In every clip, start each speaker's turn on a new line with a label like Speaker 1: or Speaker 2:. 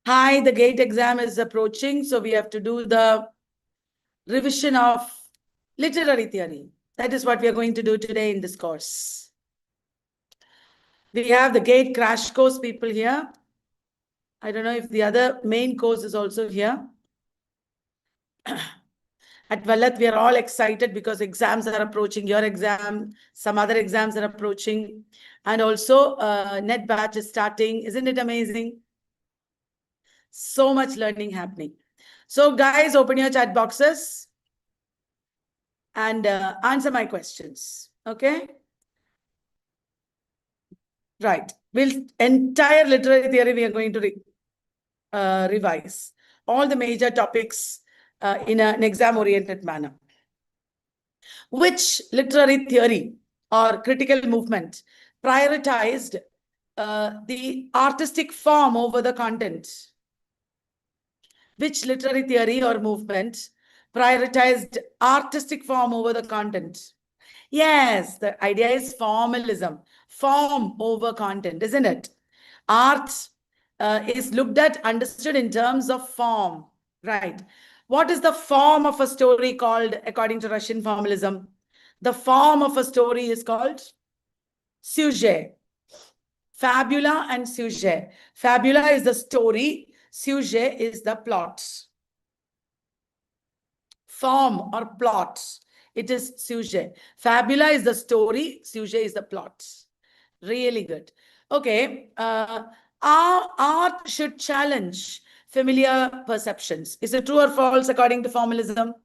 Speaker 1: Hi, the GATE exam is approaching, so we have to do the revision of literary theory. That is what we are going to do today in this course. We have the GATE crash course people here. I don't know if the other main course is also here. At Vallath, we are all excited because exams are approaching. Your exam, some other exams are approaching. And also, net batch is starting. Isn't it amazing? So much learning happening. So guys, open your chat boxes and answer my questions. Okay? Right. Entire literary theory we are going to revise. All the major topics in an exam-oriented manner. Which literary theory or critical movement prioritized the artistic form over the content? Which literary theory or movement prioritized artistic form over the content? Yes, the idea is formalism. Form over content, isn't it? Art is looked at, understood in terms of form, right? What is the form of a story called according to Russian formalism? The form of a story is called sujet. Fabula and sujet. Fabula is the story, sujet is the plot. Form or plot, it is sujet. Fabula is the story, sujet is the plot. Really good. Okay, our art should challenge familiar perceptions. Is it true or false according to formalism?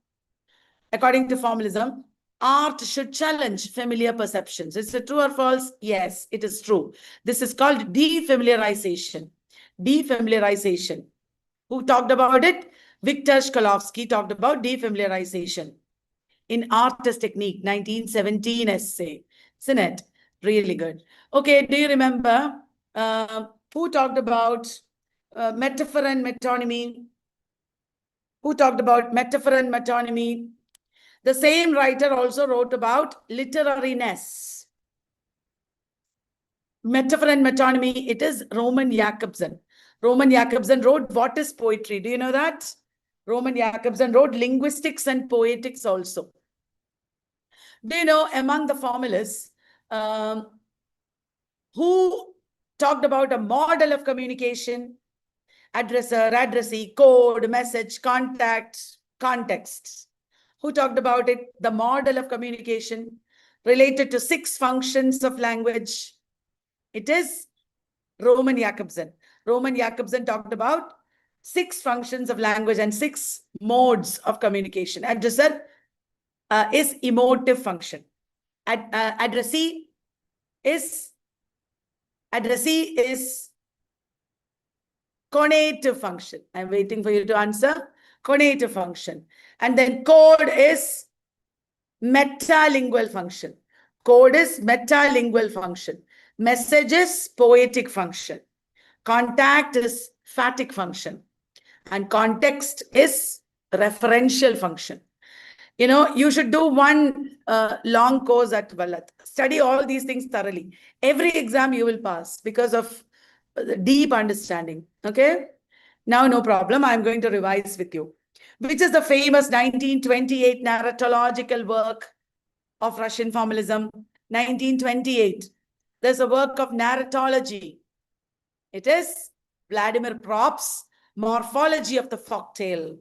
Speaker 1: According to formalism, art should challenge familiar perceptions. Is it true or false? Yes, it is true. This is called defamiliarization. Defamiliarization. Who talked about it? Viktor Shklovsky talked about defamiliarization in Art as Technique, 1917 essay. Isn't it? Really good. Okay, do you remember who talked about metaphor and metonymy? Who talked about metaphor and metonymy? The same writer also wrote about literariness. Metaphor and metonymy, it is Roman Jakobson. Roman Jakobson wrote What is Poetry? Do you know that? Roman Jakobson wrote Linguistics and Poetics also. Do you know among the formalists who talked about a model of communication? Addresser, addressee, code, message, contact, context. Who talked about it? The model of communication related to 6 functions of language. It is Roman Jakobson. Roman Jakobson talked about 6 functions of language and 6 modes of communication. Addresser is emotive function. Addressee is conative function. I'm waiting for you to answer. Conative function. And then code is metalingual function. Code is metalingual function. Message is poetic function. Contact is phatic function. And context is referential function. You know, you should do one long course at Vallath. Study all these things thoroughly. Every exam you will pass because of deep understanding. Okay? Now, no problem. I'm going to revise with you. Which is the famous 1928 narratological work of Russian formalism? 1928. There's a work of narratology. It is Vladimir Prop's Morphology of the Folktale.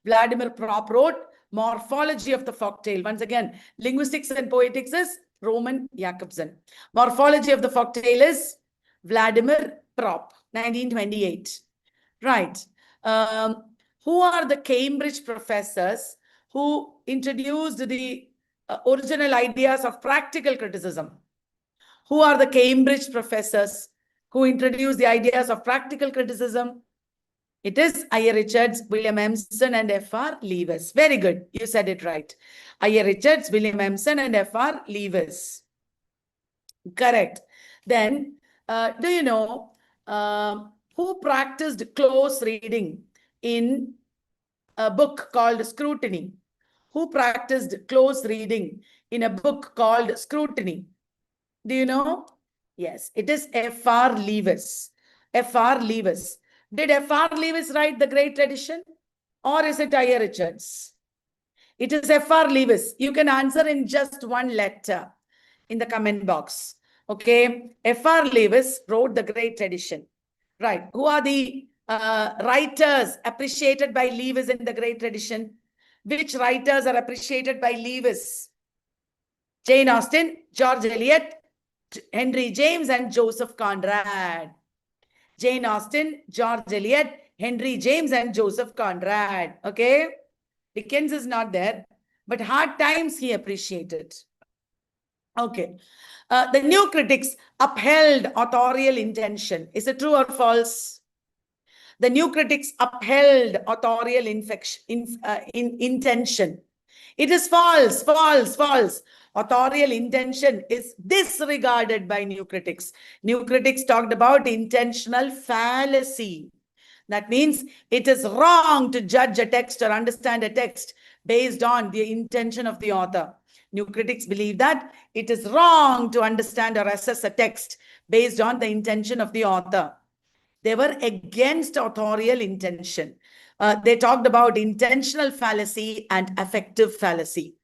Speaker 1: Vladimir Prop wrote Morphology of the Folktale. Once again, Linguistics and Poetics is Roman Jakobson. Morphology of the Folktale is Vladimir Prop, 1928. Right. Who are the Cambridge professors who introduced the original ideas of practical criticism? Who are the Cambridge professors who introduced the ideas of practical criticism? It is I.A. Richards, William Emerson, and F.R. Lewis. Very good. You said it right. I.A. Richards, William Emerson, and F.R. Lewis. Correct. Then, do you know who practiced close reading in a book called Scrutiny? Who practiced close reading in a book called Scrutiny? Do you know? Yes, it is F.R. Lewis. F.R. Lewis. Did F.R. Lewis write The Great Tradition? Or is it I.A. Richards? It is F.R. Lewis. You can answer in just one letter in the comment box. Okay. F.R. Lewis wrote The Great Tradition. Right. Who are the writers appreciated by Lewis in The Great Tradition? Which writers are appreciated by Lewis? Jane Austen, George Eliot, Henry James, and Joseph Conrad. Jane Austen, George Eliot, Henry James, and Joseph Conrad. Okay. Dickens is not there, but Hard Times he appreciated. Okay. The new critics upheld authorial intention. Is it true or false? The new critics upheld authorial intention. It is false, false, false. Authorial intention is disregarded by new critics. New critics talked about intentional fallacy. That means it is wrong to judge a text or understand a text based on the intention of the author. New critics believe that it is wrong to understand or assess a text based on the intention of the author. They were against authorial intention. They talked about intentional fallacy and affective fallacy.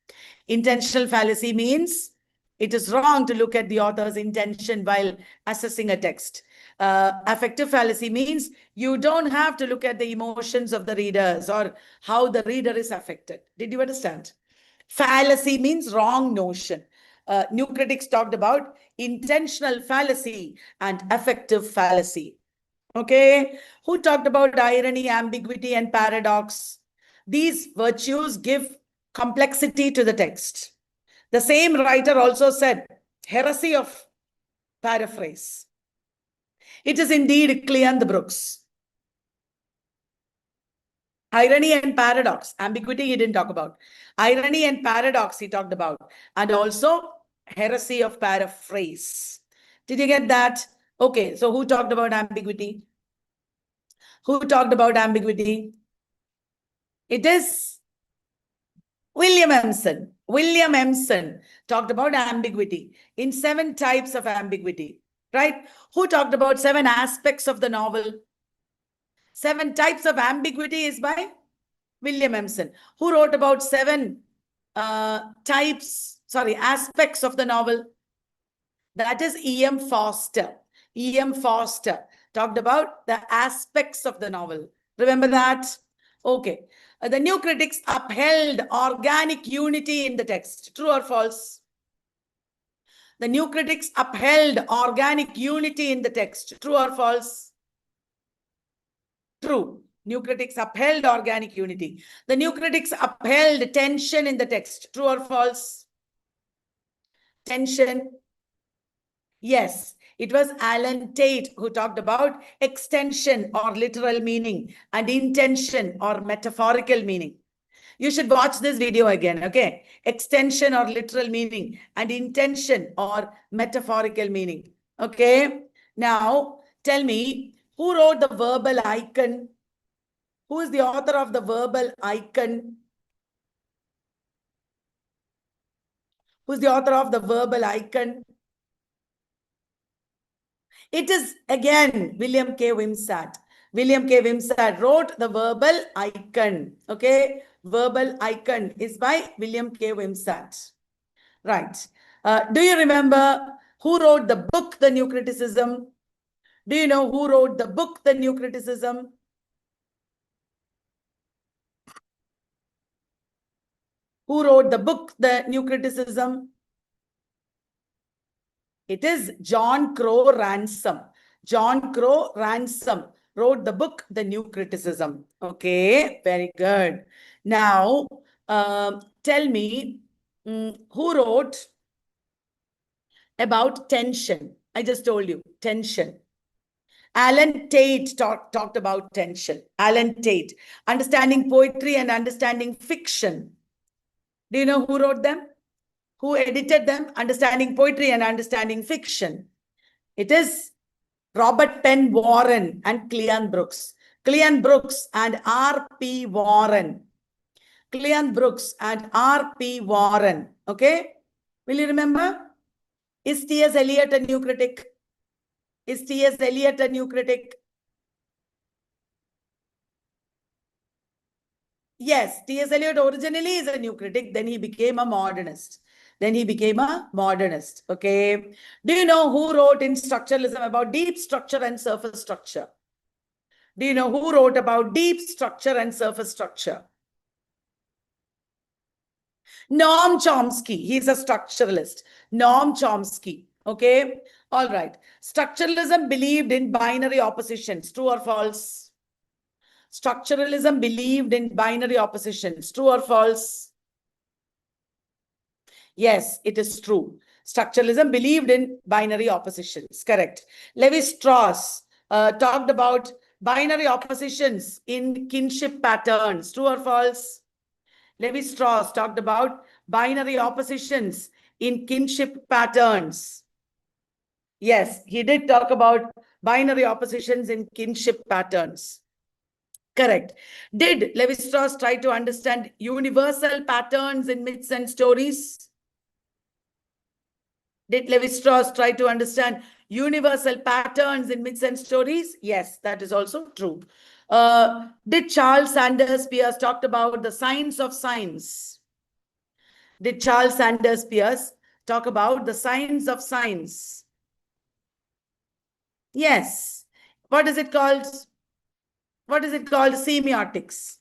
Speaker 1: Intentional fallacy means it is wrong to look at the author's intention while assessing a text. Affective fallacy means you don't have to look at the emotions of the readers or how the reader is affected. Did you understand? Fallacy means wrong notion. New critics talked about intentional fallacy and affective fallacy. Okay. Who talked about irony, ambiguity, and paradox? These virtues give complexity to the text. The same writer also said, heresy of paraphrase. It is indeed Cleon Brooks. Irony and paradox. Ambiguity he didn't talk about. Irony and paradox he talked about. And also heresy of paraphrase. Did you get that? Okay, so who talked about ambiguity? Who talked about ambiguity? It is William Emerson. William Emerson talked about ambiguity in 7 types of ambiguity, right? Who talked about 7 aspects of the novel? 7 types of ambiguity is by William Emerson. Who wrote about 7 aspects of the novel? That is E.M. Forster. E.M. Forster talked about the aspects of the novel. Remember that? Okay. The new critics upheld organic unity in the text. True or false? The new critics upheld organic unity in the text. True or false? True. New critics upheld organic unity. The new critics upheld tension in the text. True or false? Tension. Yes. It was Alan Tate who talked about extension or literal meaning and intention or metaphorical meaning. You should watch this video again, okay? Extension or literal meaning and intention or metaphorical meaning, okay? Now, tell me, who wrote the verbal icon? Who is the author of the verbal icon? Who's the author of the verbal icon? It is again William K. Wimsatt. William K. Wimsatt wrote the verbal icon. Okay, verbal icon is by William K. Wimsatt. Right. Do you remember who wrote the book, The New Criticism? Do you know who wrote the book, The New Criticism? Who wrote the book, The New Criticism? It is John Crowe Ransom. John Crowe Ransom wrote the book, The New Criticism. Okay, very good. Now, tell me, who wrote about tension? I just told you, tension. Alan Tate talked about tension. Alan Tate. Understanding Poetry and Understanding Fiction. Do you know who wrote them? Who edited them? Understanding Poetry and Understanding Fiction. It is Robert Penn Warren and Cleon Brooks. Cleon Brooks and R.P. Warren. Cleon Brooks and R.P. Warren. Okay? Will you remember? Is T.S. Eliot a new critic? Is T.S. Eliot a new critic? Yes, T.S. Eliot originally is a new critic, then he became a modernist. Okay. Do you know who wrote in structuralism about deep structure and surface structure? Do you know who wrote about deep structure and surface structure? Noam Chomsky. He's a structuralist. Noam Chomsky. Okay. All right. Structuralism believed in binary oppositions. True or false? Structuralism believed in binary oppositions. True or false? Yes, it is true. Structuralism believed in binary oppositions. Correct. Levi-Strauss talked about binary oppositions in kinship patterns. True or false? Levi-Strauss talked about binary oppositions in kinship patterns. Yes, he did talk about binary oppositions in kinship patterns. Correct. Did Levi-Strauss try to understand universal patterns in myths and stories? Did Levi-Strauss try to understand universal patterns in myths and stories? Yes, that is also true. Did Charles Sanders Peirce talk about the science of science? Did Charles Sanders Peirce talk about the science of science? Yes. What is it called? What is it called? Semiotics.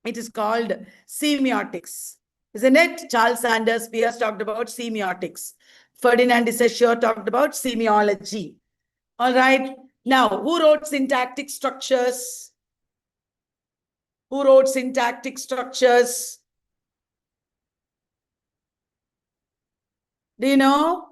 Speaker 1: It is called semiotics. Isn't it? Charles Sanders Peirce talked about semiotics. Ferdinand de Saussure talked about semiology. All right. Now, who wrote syntactic structures? Who wrote syntactic structures? Do you know?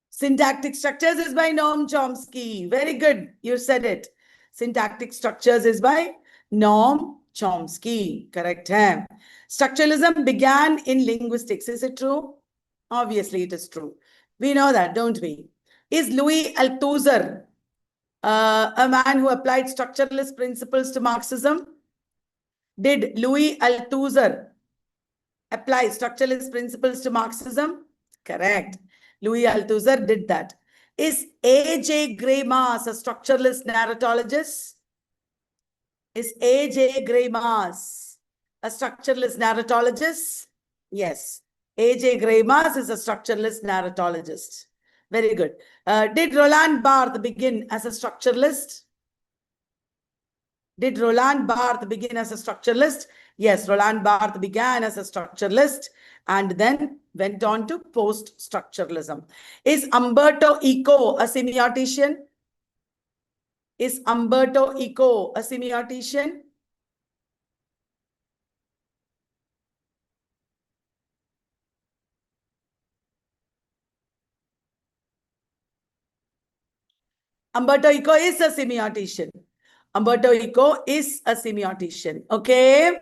Speaker 1: Syntactic structures is by Noam Chomsky. Very good. You said it. Syntactic structures is by Noam Chomsky. Correct. Hai? Structuralism began in linguistics. Is it true? Obviously, it is true. We know that, don't we? Is Louis Althusser a man who applied structuralist principles to Marxism? Did Louis Althusser apply structuralist principles to Marxism? Correct. Louis Althusser did that. Is A.J. Gray-Mars a structuralist narratologist? Is A.J. Gray-Mars a structuralist narratologist? Yes. A.J. Gray-Mars is a structuralist narratologist. Very good. Did Roland Barthes begin as a structuralist? Did Roland Barthes begin as a structuralist? Yes, Roland Barthes began as a structuralist and then went on to post-structuralism. Is Umberto Eco a semiotician? Is Umberto Eco a semiotician? Umberto Eco is a semiotician. Umberto Eco is a semiotician. Okay?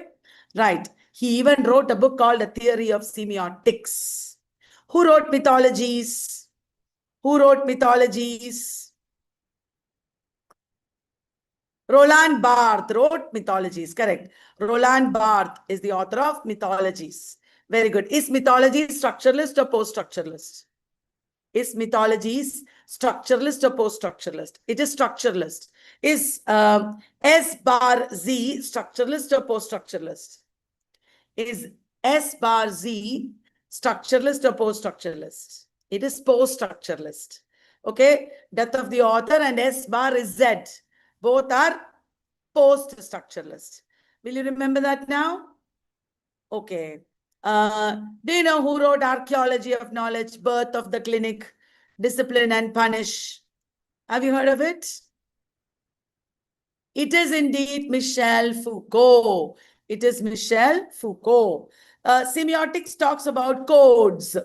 Speaker 1: Right. He even wrote a book called A Theory of Semiotics. Who wrote mythologies? Who wrote mythologies? Roland Barthes wrote mythologies. Correct. Roland Barthes is the author of mythologies. Very good. Is mythology structuralist or post-structuralist? Is mythologies structuralist or post-structuralist? It is structuralist. Is S bar Z structuralist or post-structuralist? Is S bar Z structuralist or post-structuralist? It is post-structuralist. Okay. Death of the author and S bar is Z. Both are post-structuralist. Will you remember that now? Okay. Do you know who wrote Archaeology of Knowledge, Birth of the Clinic, Discipline and Punish? Have you heard of it? It is indeed Michel Foucault. It is Michel Foucault. Semiotics talks about codes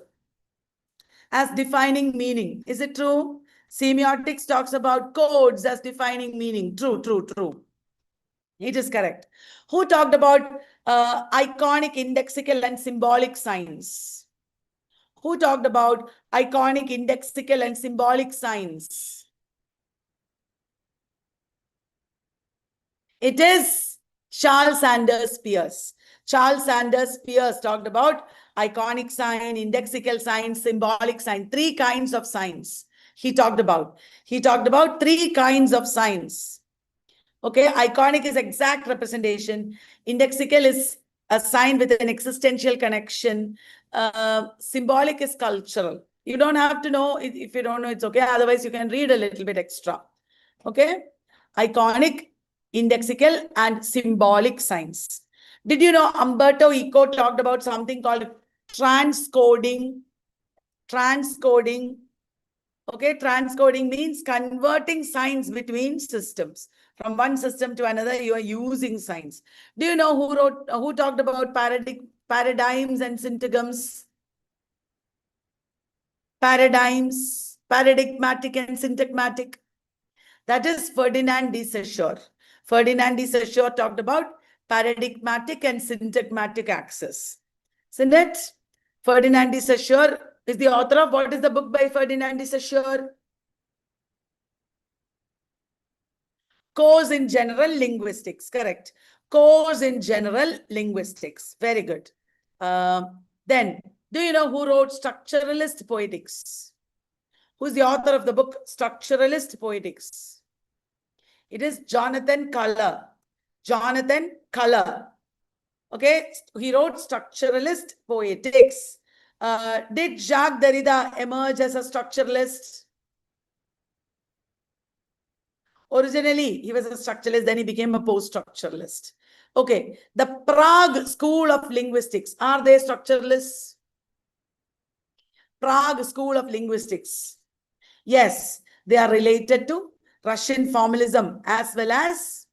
Speaker 1: as defining meaning. Is it true? Semiotics talks about codes as defining meaning. True, true, true. It is correct. Who talked about iconic indexical and symbolic signs? Who talked about iconic indexical and symbolic signs? It is Charles Sanders Peirce. Charles Sanders Peirce talked about iconic sign, indexical sign, symbolic sign, three kinds of signs he talked about. He talked about three kinds of signs. Okay, iconic is exact representation. Indexical is a sign with an existential connection. Symbolic is cultural. You don't have to know. If you don't know, it's okay. Otherwise, you can read a little bit extra. Okay, iconic, indexical, and symbolic signs. Did you know Umberto Eco talked about something called transcoding? Transcoding. Okay, transcoding means converting signs between systems. From one system to another, you are using signs. Do you know who talked about paradigms and syntagms? Paradigms, paradigmatic and syntagmatic. That is Ferdinand de Saussure. Ferdinand de Saussure talked about paradigmatic and syntagmatic axis. Isn't it? Ferdinand de Saussure is the author of, what is the book by Ferdinand de Saussure? Course in General Linguistics, correct. Course in General Linguistics, very good. Then, do you know who wrote Structuralist Poetics? Who's the author of the book Structuralist Poetics? It is Jonathan Culler. Jonathan Culler. Okay, he wrote Structuralist Poetics. Did Jacques Derrida emerge as a structuralist? Originally, he was a structuralist, then he became a post-structuralist. Okay, the Prague School of Linguistics, are they structuralists? Prague School of Linguistics. Yes, they are related to Russian formalism as well as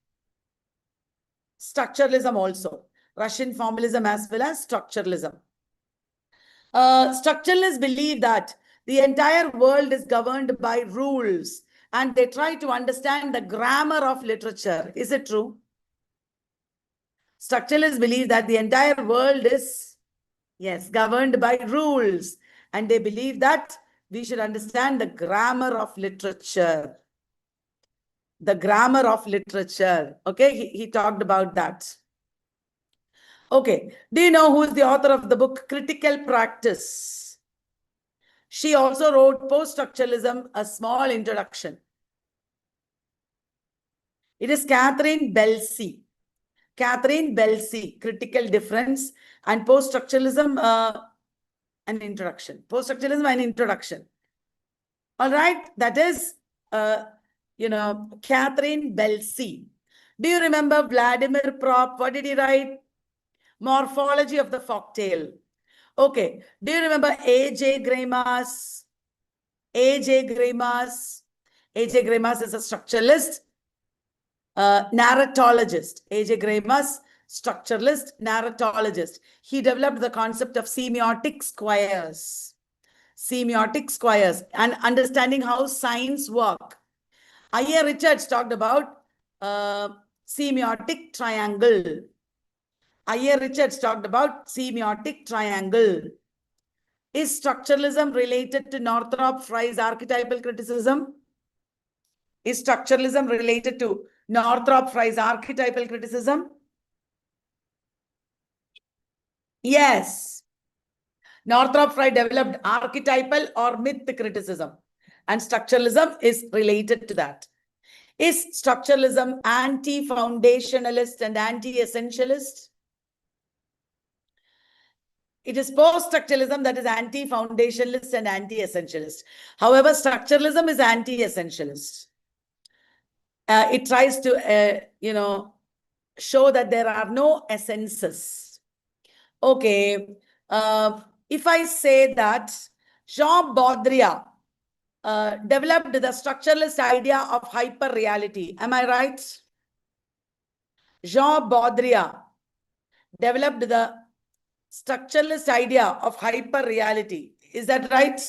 Speaker 1: structuralism also. Russian formalism as well as structuralism. Structuralists believe that the entire world is governed by rules, and they try to understand the grammar of literature. Is it true? Structuralists believe that the entire world is, yes, governed by rules, and they believe that we should understand the grammar of literature. The grammar of literature. Okay, he talked about that. Okay, do you know who is the author of the book Critical Practice? She also wrote Post-structuralism, a small introduction. It is Catherine Belsey. Catherine Belsey, Critical Difference, and Post-structuralism, an introduction. Post-structuralism, an introduction. All right, that is, Catherine Belsey. Do you remember Vladimir Prop? What did he write? Morphology of the Folktale. Okay, do you remember A.J. Greimas? A.J. Greimas. A.J. Greimas is a structuralist, narratologist. A.J. Greimas, structuralist, narratologist. He developed the concept of semiotic squares. Semiotic squares and understanding how signs work. I.A. Richards talked about semiotic triangle. I.A. Richards talked about semiotic triangle. Is structuralism related to Northrop Frye's archetypal criticism? Is structuralism related to Northrop Frye's archetypal criticism? Yes. Northrop Frye developed archetypal or myth criticism, and structuralism is related to that. Is structuralism anti-foundationalist and anti-essentialist? It is post-structuralism that is anti-foundationalist and anti-essentialist. However, structuralism is anti-essentialist. It tries to, show that there are no essences. Okay. If I say that Jean Baudrillard developed the structuralist idea of hyperreality, am I right? Jean Baudrillard developed the structuralist idea of hyperreality. Is that right?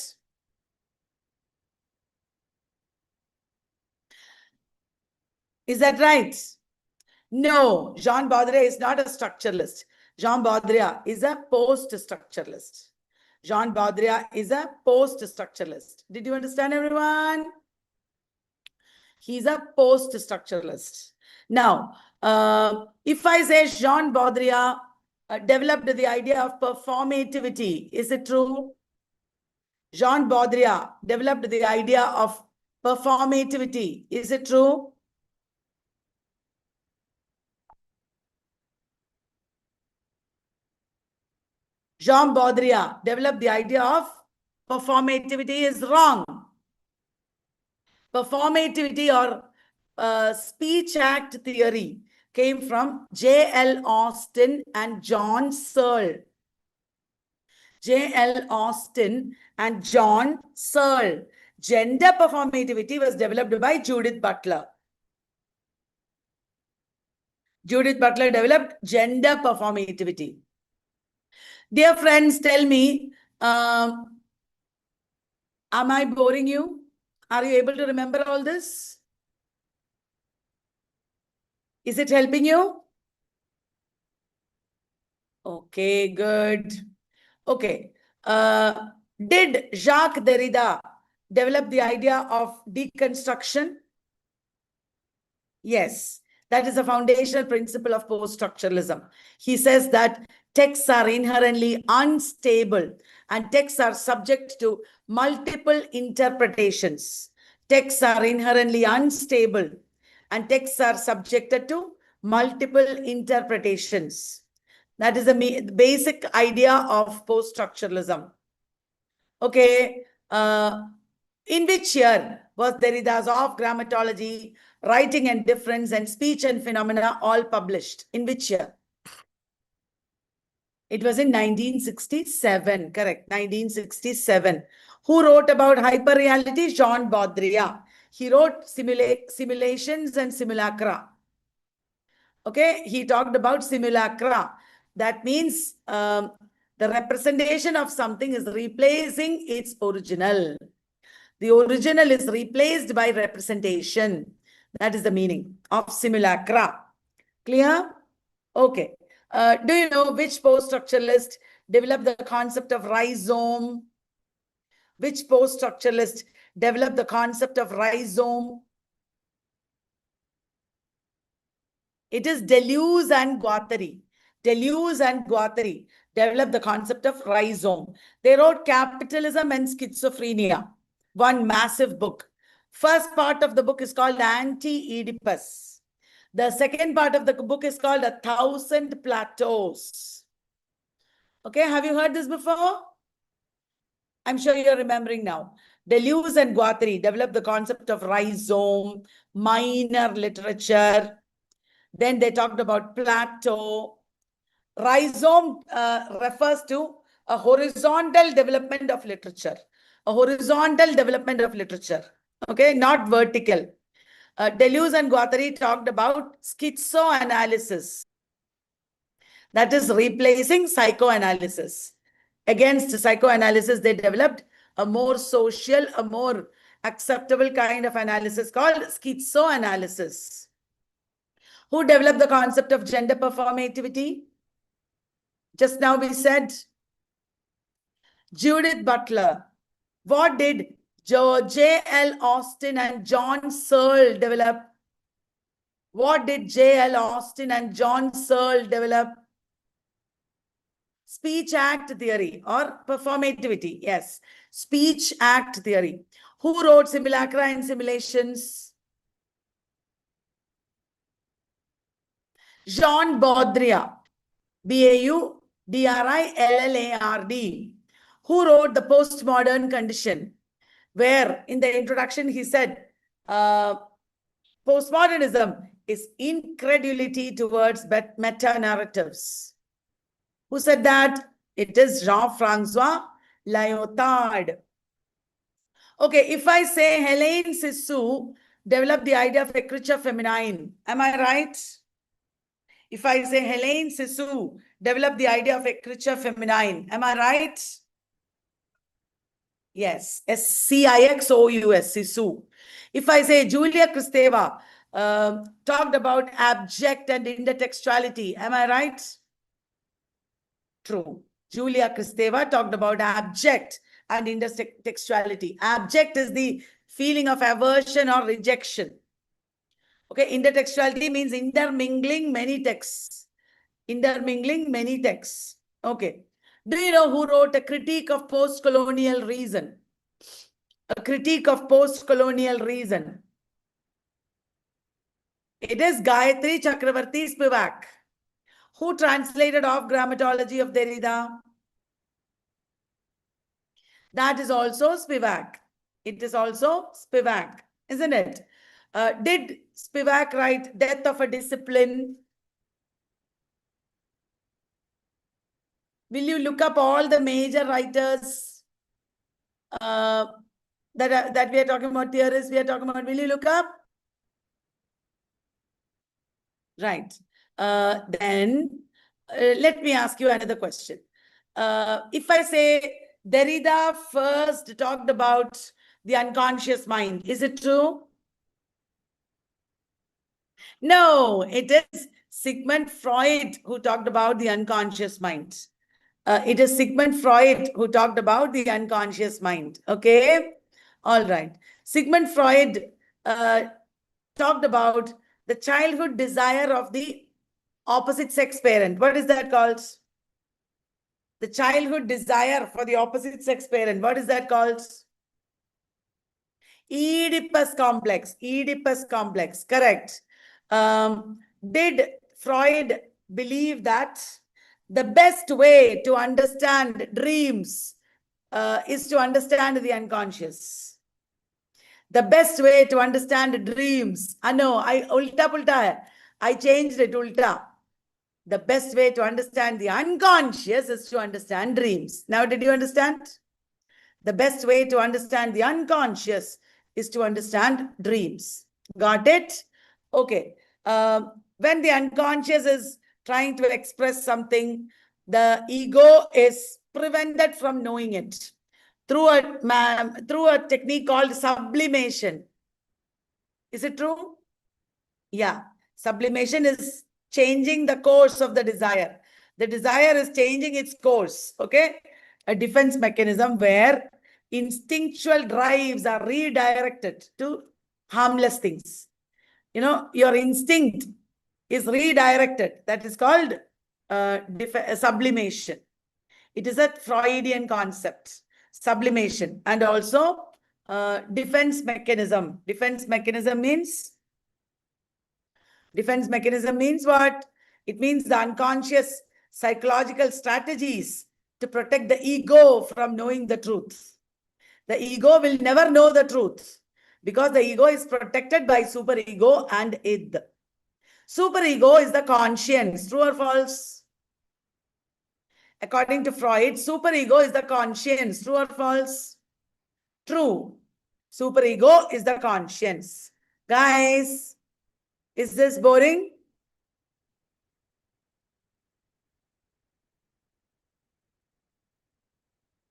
Speaker 1: Is that right? No, Jean Baudrillard is not a structuralist. Jean Baudrillard is a post-structuralist. Jean Baudrillard is a post-structuralist. Did you understand, everyone? He's a post-structuralist. Now, if I say Jean Baudrillard developed the idea of performativity, is it true? Jean Baudrillard developed the idea of performativity. Is it true? Jean Baudrillard developed the idea of performativity is wrong. Performativity or speech act theory came from J.L. Austin and John Searle. J.L. Austin and John Searle. Gender performativity was developed by Judith Butler. Judith Butler developed gender performativity. Dear friends, tell me, am I boring you? Are you able to remember all this? Is it helping you? Okay, good. Okay. Did Jacques Derrida develop the idea of deconstruction? Yes. That is a foundational principle of post-structuralism. He says that texts are inherently unstable and texts are subject to multiple interpretations. Texts are inherently unstable and texts are subjected to multiple interpretations. That is the basic idea of post-structuralism. Okay. In which year was Derrida's Of Grammatology, Writing and Difference, and Speech and Phenomena all published? In which year? It was in 1967, correct, 1967. Who wrote about hyperreality? Jean Baudrillard. He wrote Simulations and Simulacra. Okay, he talked about simulacra. That means the representation of something is replacing its original. The original is replaced by representation. That is the meaning of simulacra. Clear? Okay. Do you know which post-structuralist developed the concept of rhizome? Which post-structuralist developed the concept of rhizome? It is Deleuze and Guattari. Deleuze and Guattari developed the concept of rhizome. They wrote Capitalism and Schizophrenia, one massive book. First part of the book is called Anti-Oedipus. The second part of the book is called 1,000 Plateaus. Okay, have you heard this before? I'm sure you're remembering now. Deleuze and Guattari developed the concept of rhizome, minor literature. Then they talked about plateau. Rhizome refers to a horizontal development of literature. A horizontal development of literature. Okay, not vertical. Deleuze and Guattari talked about schizoanalysis. That is replacing psychoanalysis. Against psychoanalysis, they developed a more social, a more acceptable kind of analysis called schizoanalysis. Who developed the concept of gender performativity? Just now we said Judith Butler. What did J.L. Austin and John Searle develop? What did J.L. Austin and John Searle develop? Speech act theory or performativity. Yes, speech act theory. Who wrote Simulacra and Simulations? Jean Baudrillard. Baudrillard. Who wrote The Postmodern Condition? Where in the introduction he said, postmodernism is incredulity towards meta-narratives. Who said that? It is Jean-Francois Lyotard. Okay, if I say Hélène Cixous developed the idea of écriture féminine, am I right? If I say Hélène Cixous developed the idea of écriture féminine, am I right? Yes, Cixous, Cixous. If I say Julia Kristeva talked about abject and intertextuality, am I right? True. Julia Kristeva talked about abject and intertextuality. Abject is the feeling of aversion or rejection. Okay, intertextuality means intermingling many texts. Intermingling many texts. Okay. Do you know who wrote A Critique of Post-colonial Reason? A Critique of Post-colonial Reason. It is Gayatri Chakravarti Spivak. Who translated Of Grammatology of Derrida? That is also Spivak. It is also Spivak, isn't it? Did Spivak write Death of a Discipline? Will you look up all the major writers that we are talking about, theorists we are talking about? Will you look up? Right. Then let me ask you another question. If I say Derrida first talked about the unconscious mind, is it true? No, it is Sigmund Freud who talked about the unconscious mind. It is Sigmund Freud who talked about the unconscious mind. Okay? All right. Sigmund Freud talked about the childhood desire of the opposite sex parent. What is that called? The childhood desire for the opposite sex parent. What is that called? Oedipus complex. Oedipus complex. Correct. Did Freud believe that the best way to understand dreams is to understand the unconscious? The best way to understand dreams. No, ulta pulta hai. I changed it ulta. The best way to understand the unconscious is to understand dreams. Now, did you understand? The best way to understand the unconscious is to understand dreams. Got it? Okay. When the unconscious is trying to express something, the ego is prevented from knowing it through a technique called sublimation. Is it true? Yeah. Sublimation is changing the course of the desire. The desire is changing its course. Okay. A defense mechanism where instinctual drives are redirected to harmless things. You know, your instinct is redirected. That is called sublimation. It is a Freudian concept, sublimation, and also defense mechanism. Defense mechanism means what? It means the unconscious psychological strategies to protect the ego from knowing the truth. The ego will never know the truth because the ego is protected by superego and id. Superego is the conscience. True or false? According to Freud, superego is the conscience. True or false? True. Superego is the conscience. Guys, is this boring?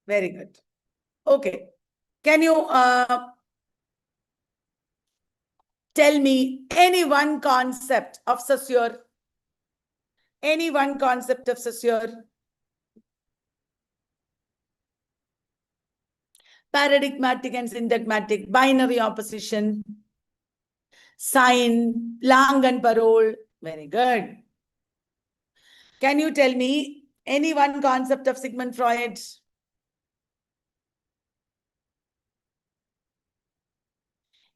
Speaker 1: Very good. Okay. Can you tell me any one concept of Saussure? Any one concept of Saussure? Paradigmatic and syntagmatic, binary opposition, sign, lang and parole. Very good. Can you tell me any one concept of Sigmund Freud?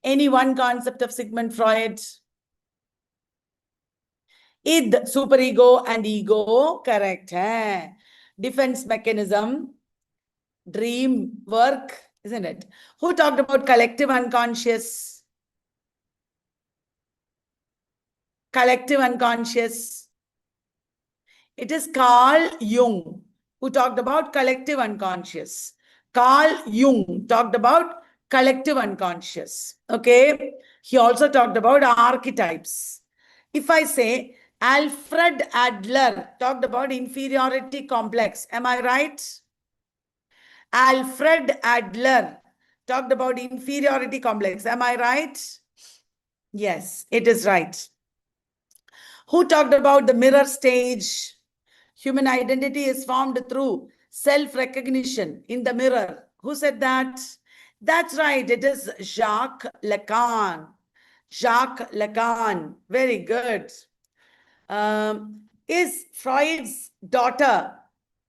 Speaker 1: Any one concept of Sigmund Freud? Id, superego and ego, correct. Hai? Defense mechanism, dream, work, isn't it? Who talked about collective unconscious? Collective unconscious. It is Carl Jung who talked about collective unconscious. Carl Jung talked about collective unconscious. Okay. He also talked about archetypes. If I say Alfred Adler talked about inferiority complex, am I right? Alfred Adler talked about inferiority complex. Am I right? Yes, it is right. Who talked about the mirror stage? Human identity is formed through self-recognition in the mirror. Who said that? That's right. It is Jacques Lacan. Jacques Lacan. Very good. Is Freud's daughter,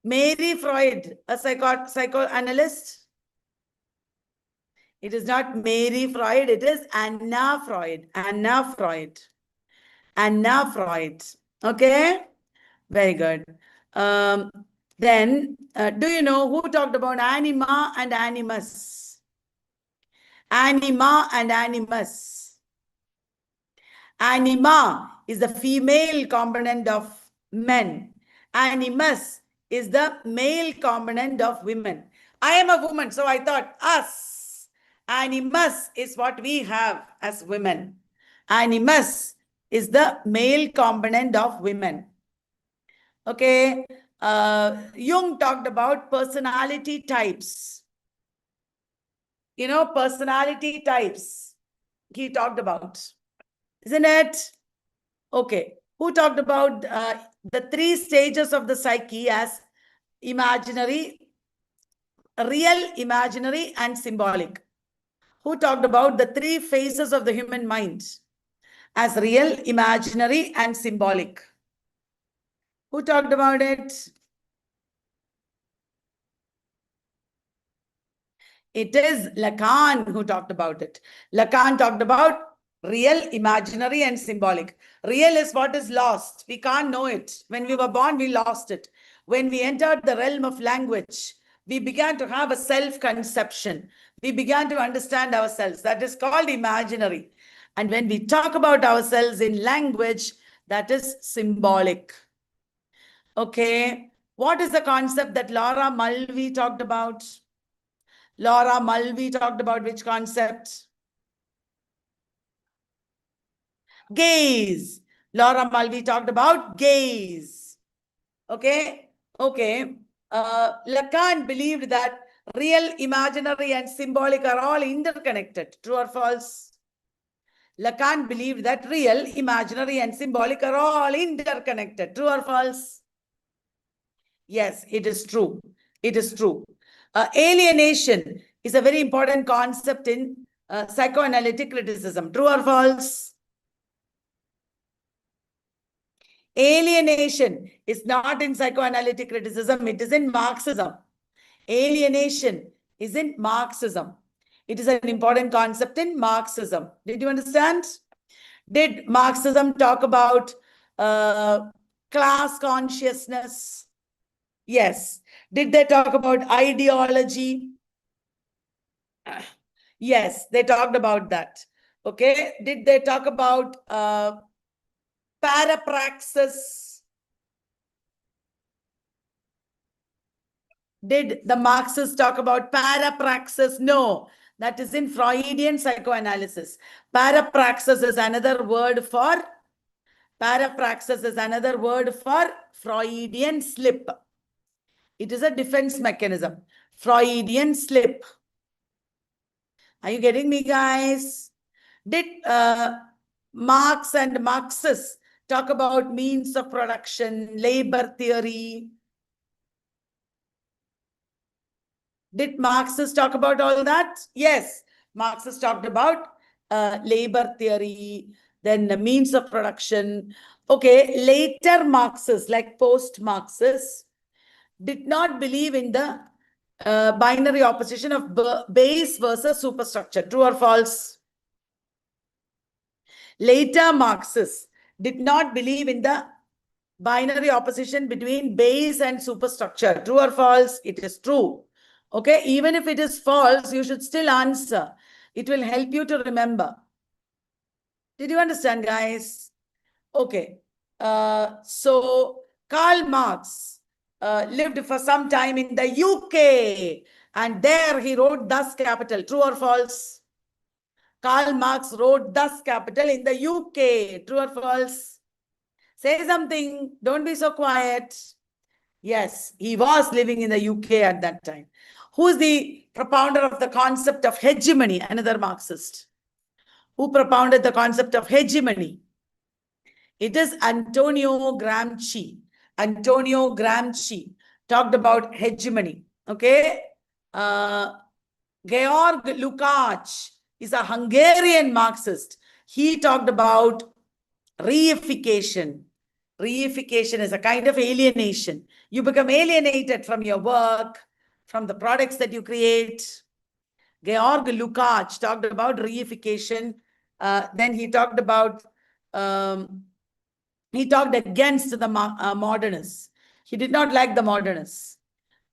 Speaker 1: Mary Freud, a psychoanalyst? It is not Mary Freud. It is Anna Freud. Anna Freud. Anna Freud. Okay? Very good. Then, do you know who talked about anima and animus? Anima and animus. Anima is the female component of men. Animus is the male component of women. I am a woman, so I thought us. Animus is what we have as women. Animus is the male component of women. Okay. Jung talked about personality types. You know, personality types he talked about. Isn't it? Okay. Who talked about the 3 stages of the psyche as imaginary, real, imaginary, and symbolic? Who talked about the 3 phases of the human mind as real, imaginary, and symbolic? Who talked about it? It is Lacan who talked about it. Lacan talked about real, imaginary, and symbolic. Real is what is lost. We can't know it. When we were born, we lost it. When we entered the realm of language, we began to have a self-conception. We began to understand ourselves. That is called imaginary. And when we talk about ourselves in language, that is symbolic. Okay. What is the concept that Laura Mulvey talked about? Laura Mulvey talked about which concept? Gaze. Laura Mulvey talked about gaze. Okay? Okay. Lacan believed that real, imaginary, and symbolic are all interconnected. True or false? Lacan believed that real, imaginary, and symbolic are all interconnected. True or false? Yes, it is true. It is true. Alienation is a very important concept in psychoanalytic criticism. True or false? Alienation is not in psychoanalytic criticism. It is in Marxism. Alienation is in Marxism. It is an important concept in Marxism. Did you understand? Did Marxism talk about class consciousness? Yes. Did they talk about ideology? Yes, they talked about that. Okay. Did they talk about parapraxis? Did the Marxists talk about parapraxis? No, that is in Freudian psychoanalysis. Parapraxis is another word for Freudian slip. It is a defense mechanism. Freudian slip. Are you getting me, guys? Did Marx and Marxists talk about means of production, labor theory? Did Marxists talk about all that? Yes, Marxists talked about labor theory, then the means of production. Okay, later Marxists, like post-Marxists, did not believe in the binary opposition of base versus superstructure. True or false? Later Marxists did not believe in the binary opposition between base and superstructure. True or false? It is true. Okay, even if it is false, you should still answer. It will help you to remember. Did you understand, guys? Okay. So Karl Marx lived for some time in the UK, and there he wrote Das Kapital. True or false? Karl Marx wrote Das Kapital in the UK. True or false? Say something. Don't be so quiet. Yes, he was living in the UK at that time. Who is the propounder of the concept of hegemony? Another Marxist. Who propounded the concept of hegemony? It is Antonio Gramsci. Antonio Gramsci talked about hegemony. Okay. Georg Lukács is a Hungarian Marxist. He talked about reification. Reification is a kind of alienation. You become alienated from your work, from the products that you create. Georg Lukács talked about reification. Then he talked about, he talked against the modernists. He did not like the modernists.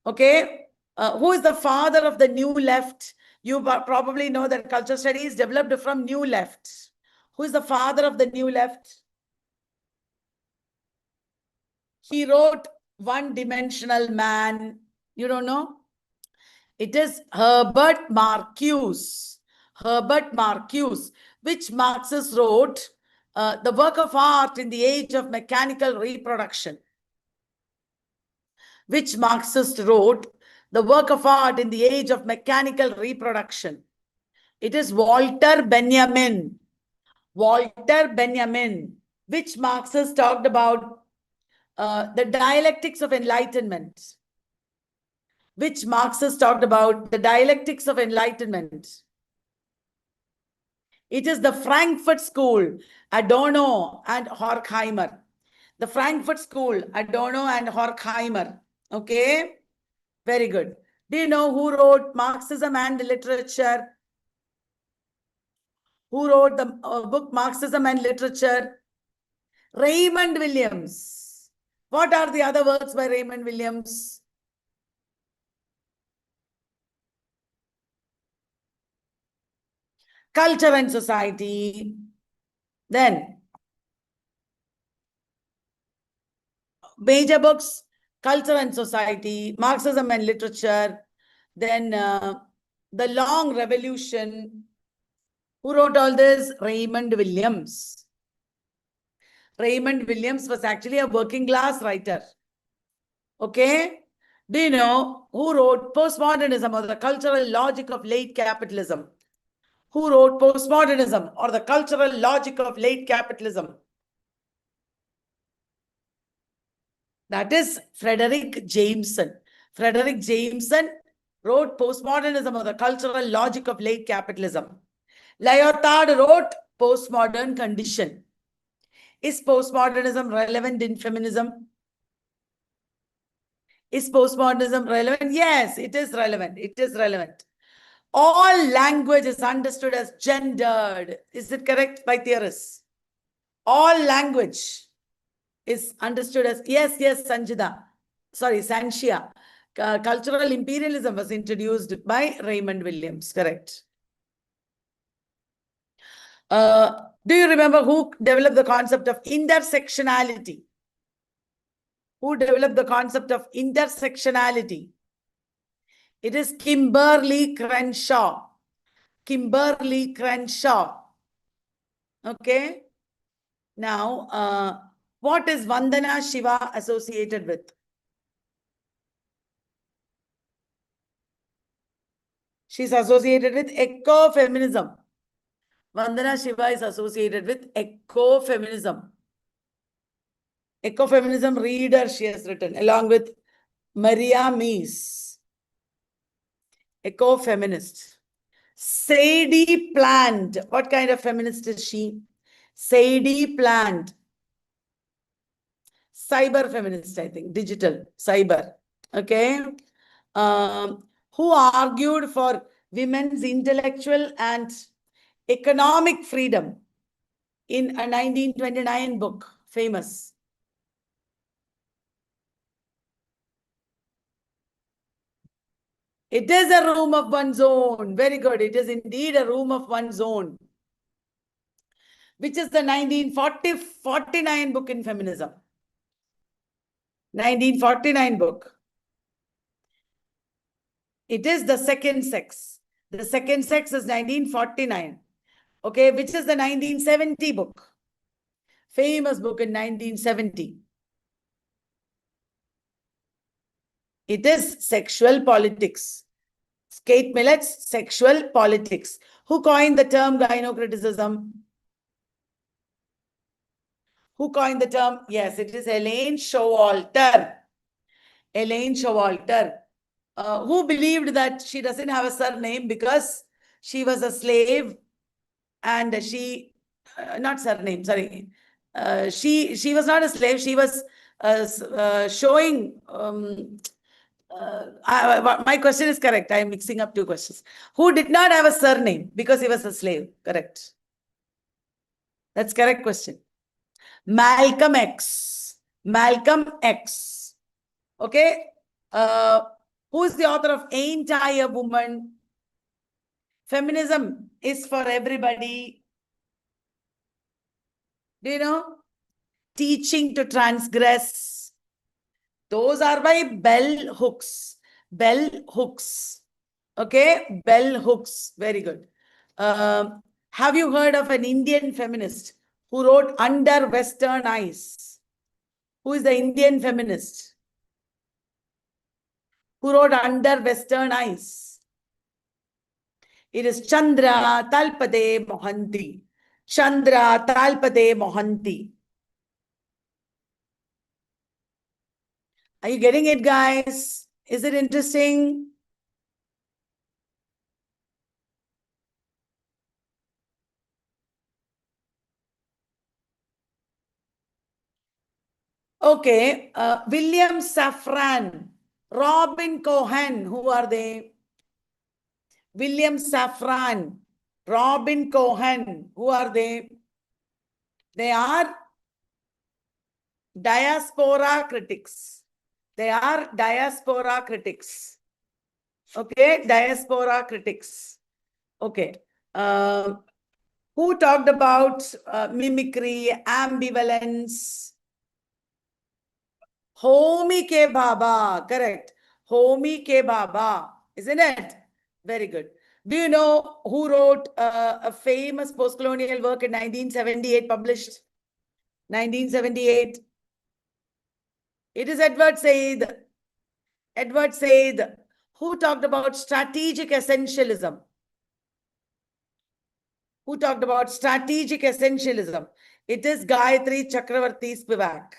Speaker 1: Okay. Who is the father of the new left? You probably know that cultural studies developed from new left. Who is the father of the new left? He wrote One-Dimensional Man. You don't know? It is Herbert Marcuse. Herbert Marcuse, which Marxist wrote the work of art in the age of mechanical reproduction. Which Marxist wrote the work of art in the age of mechanical reproduction. It is Walter Benjamin. Walter Benjamin, which Marxist talked about the dialectics of enlightenment. Which Marxist talked about the dialectics of enlightenment. It is the Frankfurt School, Adorno and Horkheimer. The Frankfurt School, Adorno and Horkheimer. Okay, very good. Do you know who wrote Marxism and Literature? Who wrote the book Marxism and Literature? Raymond Williams. What are the other works by Raymond Williams? Culture and Society. Then, major books, Culture and Society, Marxism and Literature. Then, The Long Revolution. Who wrote all this? Raymond Williams. Raymond Williams was actually a working class writer. Okay. Do you know who wrote Postmodernism or the Cultural Logic of Late Capitalism? Who wrote Postmodernism or the Cultural Logic of Late Capitalism? That is Frederick Jameson. Frederick Jameson wrote Postmodernism or the Cultural Logic of Late Capitalism. Lyotard wrote Postmodern Condition. Is postmodernism relevant in feminism? Is postmodernism relevant? Yes, it is relevant. It is relevant. All language is understood as gendered. Is it correct by theorists? All language is understood as, yes, Sanjida. Sorry, Sanshia. Cultural imperialism was introduced by Raymond Williams, correct. Do you remember who developed the concept of intersectionality? Who developed the concept of intersectionality? It is Kimberly Crenshaw. Kimberly Crenshaw. Okay. Now, what is Vandana Shiva associated with? She's associated with ecofeminism. Vandana Shiva is associated with ecofeminism. Ecofeminism reader she has written along with Maria Mies. Ecofeminist. Sadie Plant. What kind of feminist is she? Sadie Plant. Cyber feminist, I think. Digital. Cyber. Okay. Who argued for women's intellectual and economic freedom in a 1929 book, famous. It is a room of one's own. Very good. It is indeed a room of one's own. Which is the 1949 book in feminism. 1949 book. It is The Second Sex. The Second Sex is 1949. Okay, which is the 1970 book. Famous book in 1970. It is Sexual Politics. Kate Millett's Sexual Politics. Who coined the term gynocriticism? Who coined the term? Yes, it is Elaine Showalter. Elaine Showalter. Who believed that she doesn't have a surname because she was a slave and she, not surname, sorry. She was not a slave. She was showing... my question is correct. I am mixing up two questions. Who did not have a surname because he was a slave? Correct. That's correct question. Malcolm X. Malcolm X. Okay. Who is the author of Ain't I a Woman? Feminism is for everybody. Do you know? Teaching to Transgress. Those are by bell hooks. Bell hooks. Okay. Bell hooks. Very good. Have you heard of an Indian feminist who wrote Under Western Eyes? Who is the Indian feminist who wrote Under Western Eyes? It is Chandra Talpade Mohanty. Chandra Talpade Mohanty. Are you getting it, guys? Is it interesting? Okay. William Safran, Robin Cohen. Who are they? William Safran, Robin Cohen. Who are they? They are diaspora critics. They are diaspora critics. Okay, diaspora critics. Okay. Who talked about mimicry, ambivalence? Homi K. Baba, correct. Homi K. Baba, isn't it? Very good. Do you know who wrote a famous postcolonial work in 1978, published? 1978. It is Edward Said. Edward Said, who talked about strategic essentialism. Who talked about strategic essentialism? It is Gayatri Chakravarti Spivak,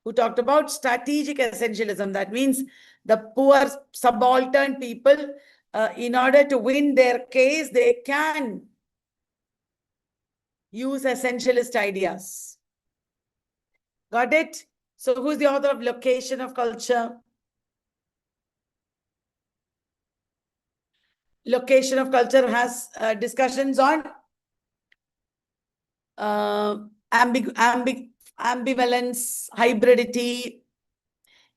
Speaker 1: who talked about strategic essentialism. That means the poor subaltern people, in order to win their case, they can use essentialist ideas. Got it? So who's the author of Location of Culture? Location of Culture has discussions on ambivalence, hybridity.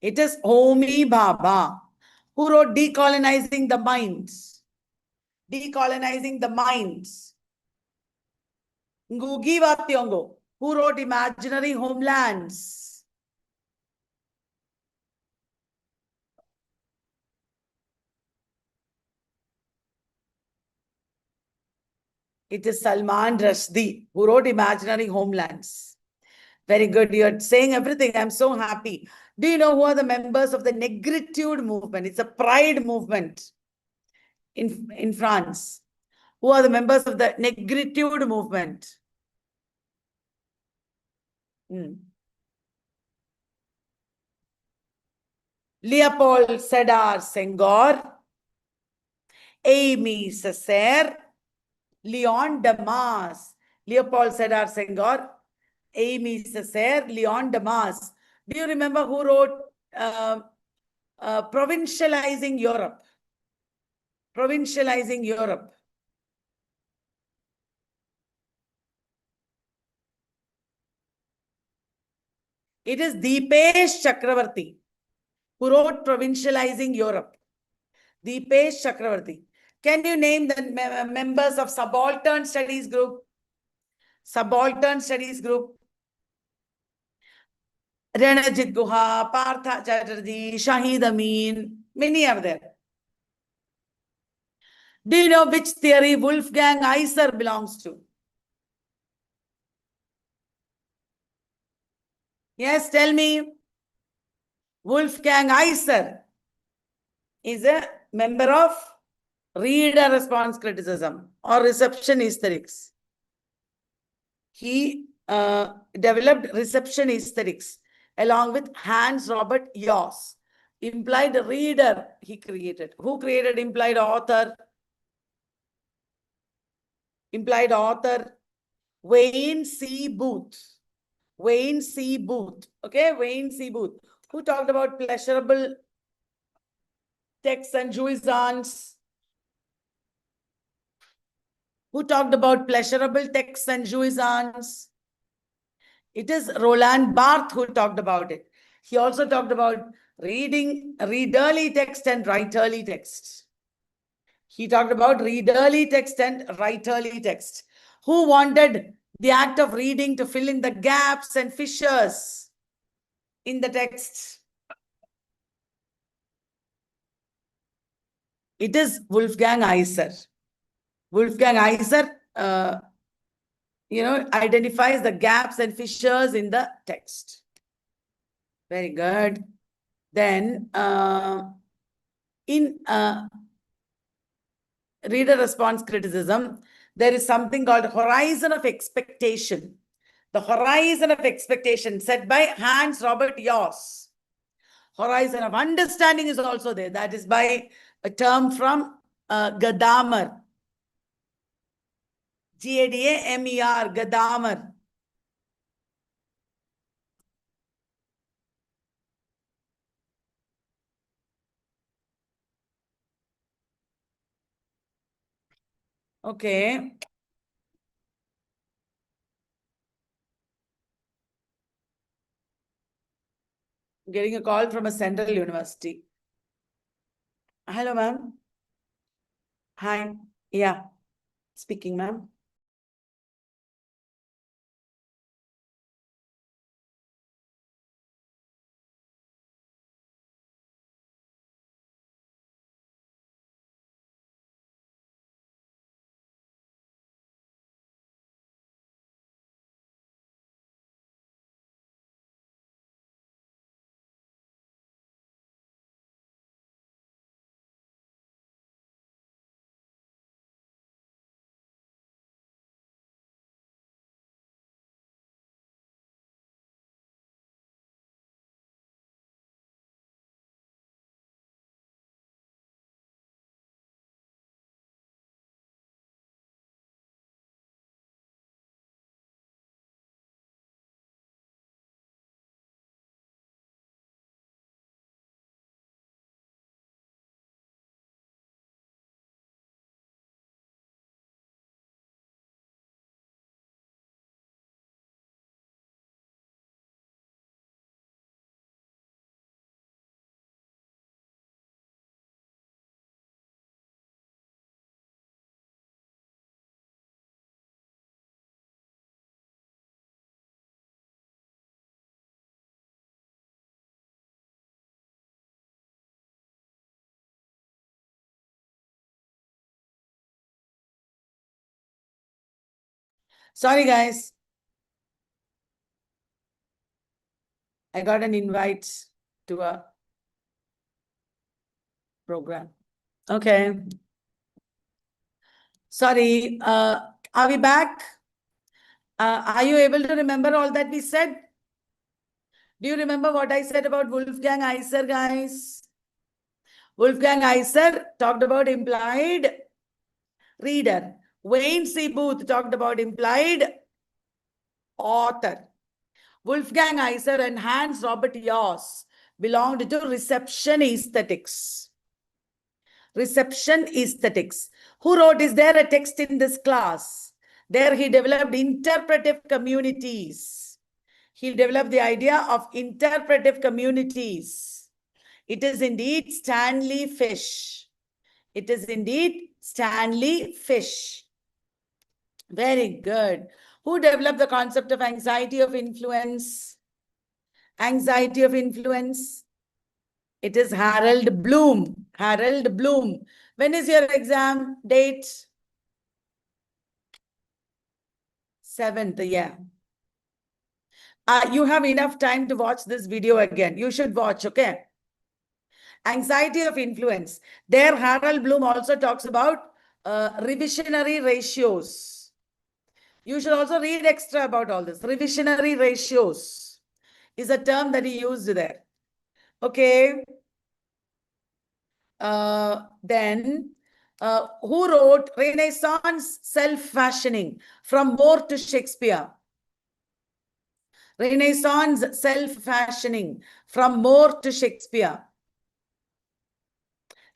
Speaker 1: It is Homi Bhabha, who wrote Decolonizing the Minds. Decolonizing the Minds. Ngugi wa Thiong'o, who wrote Imaginary Homelands. It is Salman Rushdie, who wrote Imaginary Homelands. Very good. You're saying everything. I'm so happy. Do you know who are the members of the negritude movement? It's a pride movement in France. Who are the members of the negritude movement? Leopold Sédar Senghor, Amy Césaire, Leon Damas. Leopold Sédar Senghor, Amy Césaire, Leon Damas. Do you remember who wrote Provincializing Europe? Provincializing Europe. It is Deepesh Chakravarti who wrote Provincializing Europe. Deepesh Chakravarti. Can you name the members of Subaltern Studies Group? Subaltern Studies Group. Ranajit Guha, Partha Chatterjee, Shahid Amin, many are there. Do you know which theory Wolfgang Iser belongs to? Yes, tell me. Wolfgang Iser is a member of reader response criticism or reception aesthetics. He developed reception aesthetics along with Hans Robert Yoss. Implied reader he created. Who created implied author? Implied author, Wayne C. Booth. Wayne C. Booth. Okay, Wayne C. Booth. Who talked about pleasurable texts and jouissance? Who talked about pleasurable texts and jouissance? It is Roland Barthes who talked about it. He also talked about readerly text and writerly text. He talked about readerly text and writerly text. Who wanted the act of reading to fill in the gaps and fissures in the text? It is Wolfgang Iser. Wolfgang Iser, identifies the gaps and fissures in the text. Very good. Then, in reader response criticism, there is something called horizon of expectation. The horizon of expectation set by Hans Robert Jauss. Horizon of understanding is also there. That is by a term from Gadamer. Gadamer, Gadamer. Okay. Getting a call from a central university. Hello, ma'am. Hi. Yeah. Speaking, ma'am. Sorry, guys. I got an invite to a program. Okay. Sorry. Are we back? Are you able to remember all that we said? Do you remember what I said about Wolfgang Iser, guys? Wolfgang Iser talked about implied reader. Wayne C. Booth talked about implied author. Wolfgang Iser and Hans Robert Jauss belonged to reception aesthetics. Reception aesthetics. Who wrote, is there a text in this class? There he developed interpretive communities. He developed the idea of interpretive communities. It is indeed Stanley Fish. It is indeed Stanley Fish. Very good. Who developed the concept of anxiety of influence? Anxiety of influence. It is Harold Bloom. Harold Bloom. When is your exam date? 7th, yeah. You have enough time to watch this video again. You should watch, okay? Anxiety of influence. There, Harold Bloom also talks about revisionary ratios. You should also read extra about all this. Revisionary ratios is a term that he used there. Okay. Then, who wrote Renaissance Self-Fashioning from More to Shakespeare? Renaissance Self-Fashioning from More to Shakespeare.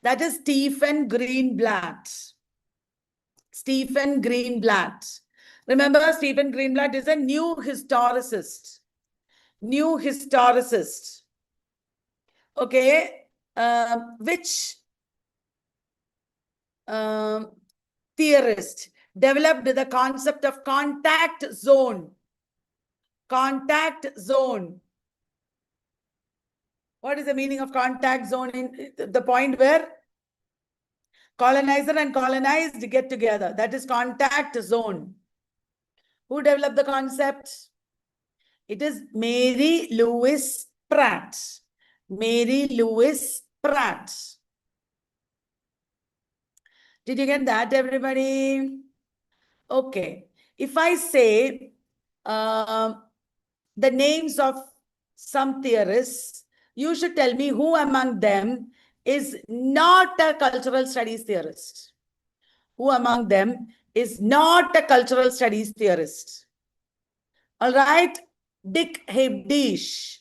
Speaker 1: That is Stephen Greenblatt. Stephen Greenblatt. Remember, Stephen Greenblatt is a new historicist. New historicist. Okay, which theorist developed the concept of contact zone? Contact zone. What is the meaning of contact zone? In the point where colonizer and colonized get together. That is contact zone. Who developed the concept? It is Mary Louise Pratt. Mary Louise Pratt. Did you get that, everybody? Okay. If I say the names of some theorists, you should tell me who among them is not a cultural studies theorist. Who among them is not a cultural studies theorist? All right. Dick Hebdish.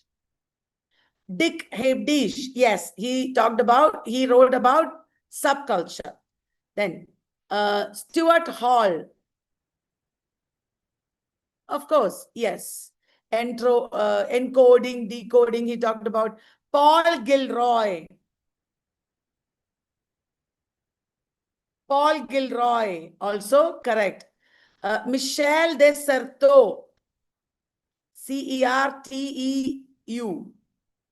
Speaker 1: Dick Hebdish. Yes, he wrote about subculture. Then Stuart Hall. Of course, yes. Encoding, decoding, he talked about. Paul Gilroy. Paul Gilroy, also correct. Michel de Certeau. Certeu.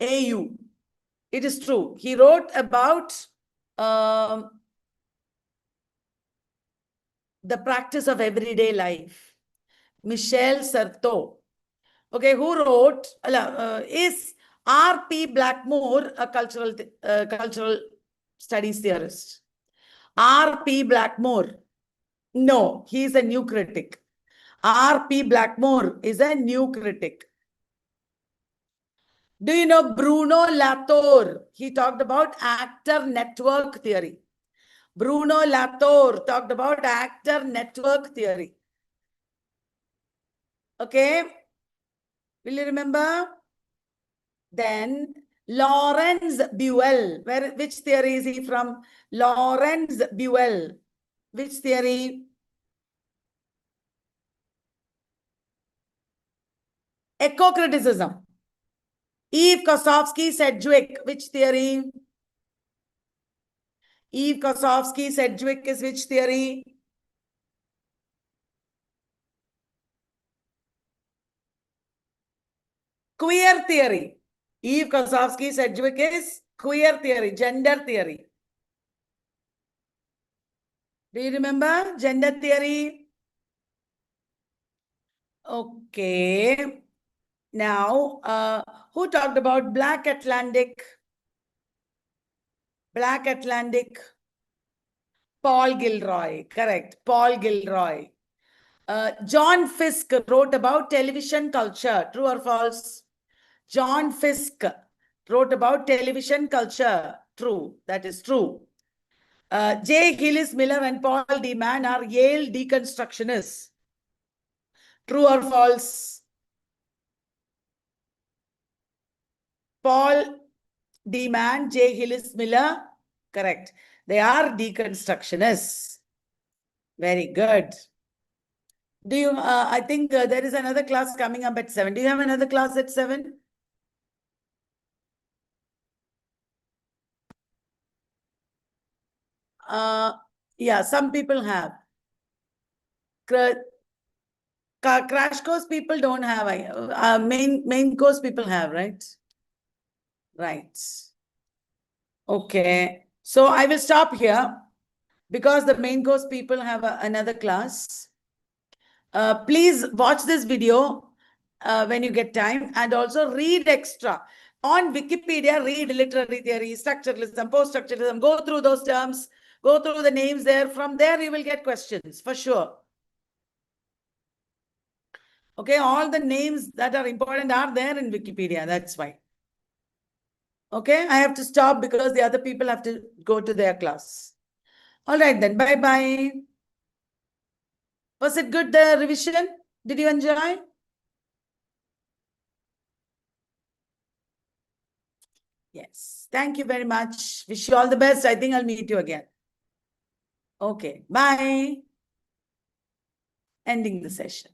Speaker 1: AU. It is true. He wrote about the practice of everyday life. Michel Certeau. Okay, who wrote, is R.P. Blackmore a cultural studies theorist? R.P. Blackmore. No, he is a new critic. R.P. Blackmore is a new critic. Do you know Bruno Latour? He talked about actor network theory. Bruno Latour talked about actor network theory. Okay. Will you remember? Then Lawrence Buell. Which theory is he from? Lawrence Buell. Which theory? Eco-criticism. Eve Kosofsky-Sedgwick. Which theory? Eve Kosofsky-Sedgwick is which theory? Queer theory. Eve Kosofsky-Sedgwick is queer theory, gender theory. Do you remember gender theory? Okay. Now, who talked about Black Atlantic? Black Atlantic. Paul Gilroy. Correct. Paul Gilroy. John Fiske wrote about television culture. True or false? John Fiske wrote about television culture. True. That is true. J. Gillis Miller and Paul D. Mann are Yale deconstructionists. True or false? Paul D. Mann, J. Gillis Miller. Correct. They are deconstructionists. Very good. Do you, I think there is another class coming up at 7. Do you have another class at 7? Yeah, some people have. Crash course people don't have. Main course people have, right? Right. Okay. So I will stop here because the main course people have another class. Please watch this video when you get time and also read extra. On Wikipedia, read literary theory, structuralism, post-structuralism, go through those terms, go through the names there. From there, you will get questions for sure. Okay, all the names that are important are there in Wikipedia. That's why. Okay, I have to stop because the other people have to go to their class. All right, then. Bye-bye. Was it good, the revision? Did you enjoy? Yes. Thank you very much. Wish you all the best. I think I'll meet you again. Okay. Bye. Ending the session.